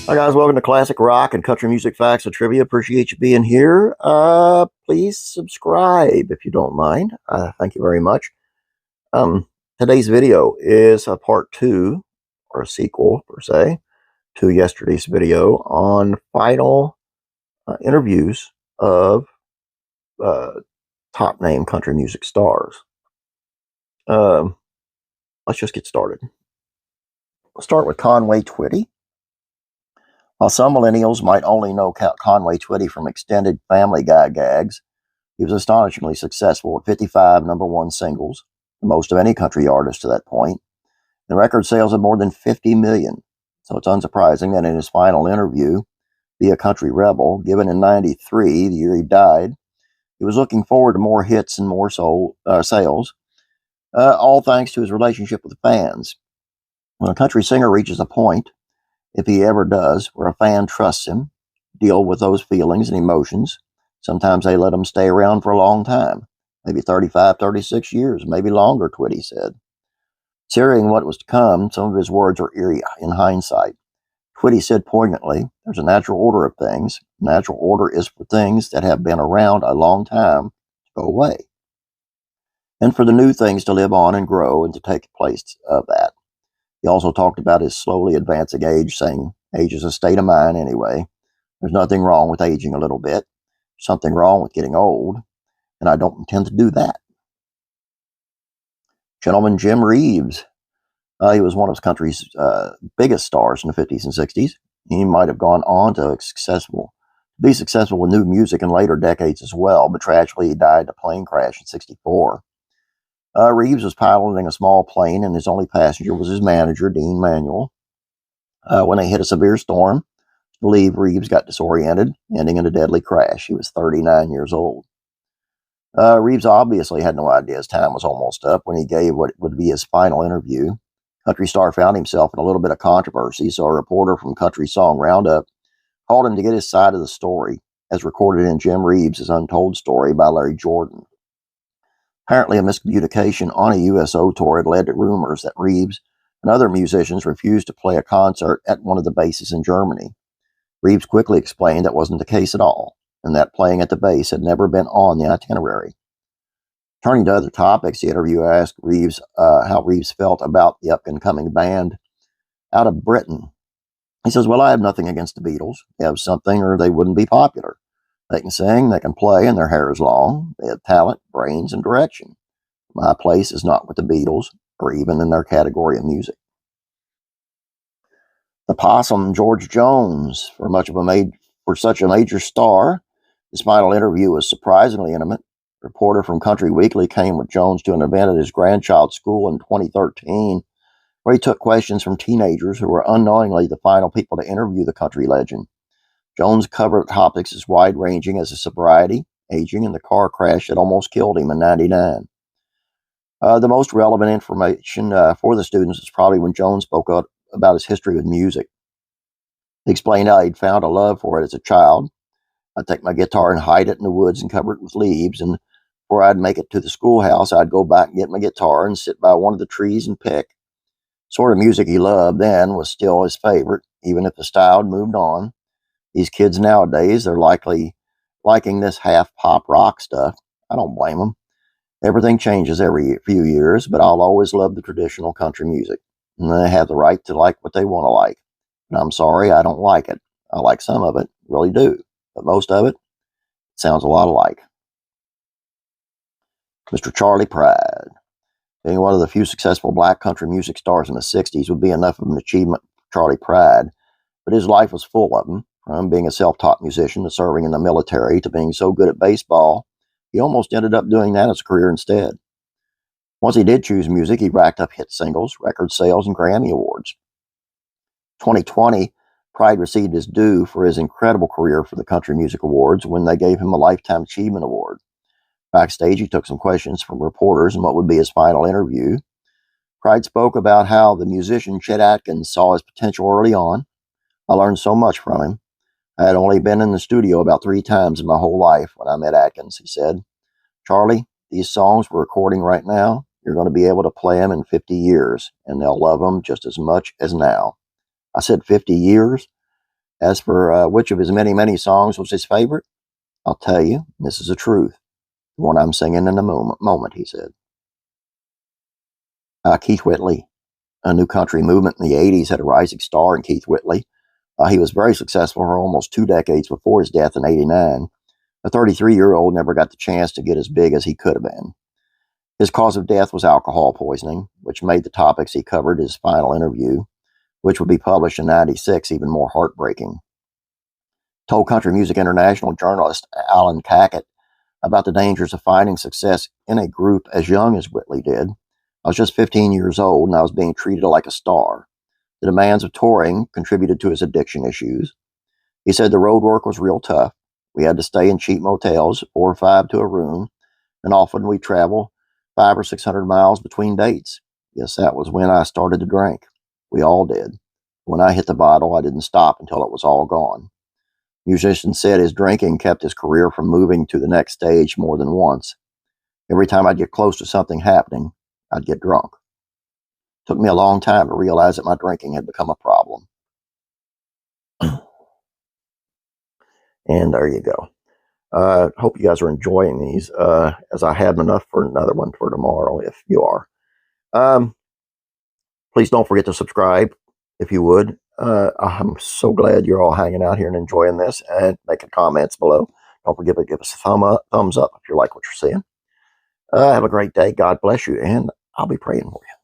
Hi guys, welcome to Classic Rock and Country Music Facts and Trivia. Appreciate you being here. Please subscribe if you don't mind. Thank you very much. Today's video is a part 2, or a sequel per se, to yesterday's video on final interviews of top name country music stars. Let's just get started. We'll start with Conway Twitty. While some millennials might only know Conway Twitty from extended Family Guy gags, he was astonishingly successful with 55 #1 singles, the most of any country artist to that point, and record sales of more than 50 million. So it's unsurprising that in his final interview, Be a Country Rebel, given in '93, the year he died, he was looking forward to more hits and more sales, all thanks to his relationship with the fans. When a country singer reaches a point, if he ever does, where a fan trusts him, deal with those feelings and emotions, sometimes they let him stay around for a long time, maybe 35, 36 years, maybe longer, Twitty said. Considering what was to come, some of his words are eerie in hindsight. Twitty said poignantly, there's a natural order of things. The natural order is for things that have been around a long time to go away, and for the new things to live on and grow and to take place of that. He also talked about his slowly advancing age, saying, age is a state of mind anyway. There's nothing wrong with aging a little bit. There's something wrong with getting old, and I don't intend to do that. Gentleman Jim Reeves. He was one of country's biggest stars in the 50s and 60s. He might have gone on to be successful with new music in later decades as well, but tragically he died in a plane crash in '64. Reeves was piloting a small plane, and his only passenger was his manager, Dean Manuel. When they hit a severe storm, I believe Reeves got disoriented, ending in a deadly crash. He was 39 years old. Reeves obviously had no idea his time was almost up when he gave what would be his final interview. Country star found himself in a little bit of controversy, so a reporter from Country Song Roundup called him to get his side of the story, as recorded in Jim Reeves' Untold Story by Larry Jordan. Apparently, a miscommunication on a USO tour had led to rumors that Reeves and other musicians refused to play a concert at one of the bases in Germany. Reeves quickly explained that wasn't the case at all, and that playing at the base had never been on the itinerary. Turning to other topics, the interviewer asked Reeves how Reeves felt about the up-and-coming band out of Britain. He says, well, I have nothing against the Beatles. They have something or they wouldn't be popular. They can sing, they can play, and their hair is long. They have talent, brains, and direction. My place is not with the Beatles, or even in their category of music. The Possum, George Jones, for such a major star, his final interview was surprisingly intimate. A reporter from Country Weekly came with Jones to an event at his grandchild's school in 2013, where he took questions from teenagers who were unknowingly the final people to interview the country legend. Jones covered topics as wide-ranging as his sobriety, aging, and the car crash that almost killed him in '99. The most relevant information for the students is probably when Jones spoke up about his history with music. He explained how he'd found a love for it as a child. I'd take my guitar and hide it in the woods and cover it with leaves, and before I'd make it to the schoolhouse, I'd go back and get my guitar and sit by one of the trees and pick. The sort of music he loved then was still his favorite, even if the style had moved on. These kids nowadays, they're likely liking this half-pop rock stuff. I don't blame them. Everything changes every few years, but I'll always love the traditional country music. And they have the right to like what they want to like. And I'm sorry, I don't like it. I like some of it, really do. But most of it sounds a lot alike. Mr. Charlie Pride. Being one of the few successful black country music stars in the '60s would be enough of an achievement for Charlie Pride, but his life was full of them. From being a self-taught musician to serving in the military to being so good at baseball, he almost ended up doing that as a career instead. Once he did choose music, he racked up hit singles, record sales, and Grammy Awards. 2020, Pride received his due for his incredible career for the Country Music Awards when they gave him a Lifetime Achievement Award. Backstage, he took some questions from reporters in what would be his final interview. Pride spoke about how the musician Chet Atkins saw his potential early on. I learned so much from him. I had only been in the studio about 3 times in my whole life when I met Atkins, he said. Charlie, these songs we're recording right now, you're going to be able to play them in 50 years, and they'll love them just as much as now. I said 50 years? As for which of his many, many songs was his favorite, I'll tell you, this is the truth. The one I'm singing in a moment, he said. Keith Whitley, a new country movement in the 80s, had a rising star in Keith Whitley. He was very successful for almost 2 decades before his death in '89. A 33-year-old never got the chance to get as big as he could have been. His cause of death was alcohol poisoning, which made the topics he covered in his final interview, which would be published in '96, even more heartbreaking. Told Country Music International journalist Alan Cackett about the dangers of finding success in a group as young as Whitley did. I was just 15 years old, and I was being treated like a star. The demands of touring contributed to his addiction issues. He said the road work was real tough. We had to stay in cheap motels, 4 or 5 to a room, and often we'd travel 500 or 600 miles between dates. Yes, that was when I started to drink. We all did. When I hit the bottle, I didn't stop until it was all gone. Musician said his drinking kept his career from moving to the next stage more than once. Every time I'd get close to something happening, I'd get drunk. It took me a long time to realize that my drinking had become a problem. And there you go. Hope you guys are enjoying these, as I have enough for another one for tomorrow, if you are. Please don't forget to subscribe, if you would. I'm so glad you're all hanging out here and enjoying this, and making comments below. Don't forget to give us a thumbs up if you like what you're seeing. Have a great day. God bless you, and I'll be praying for you.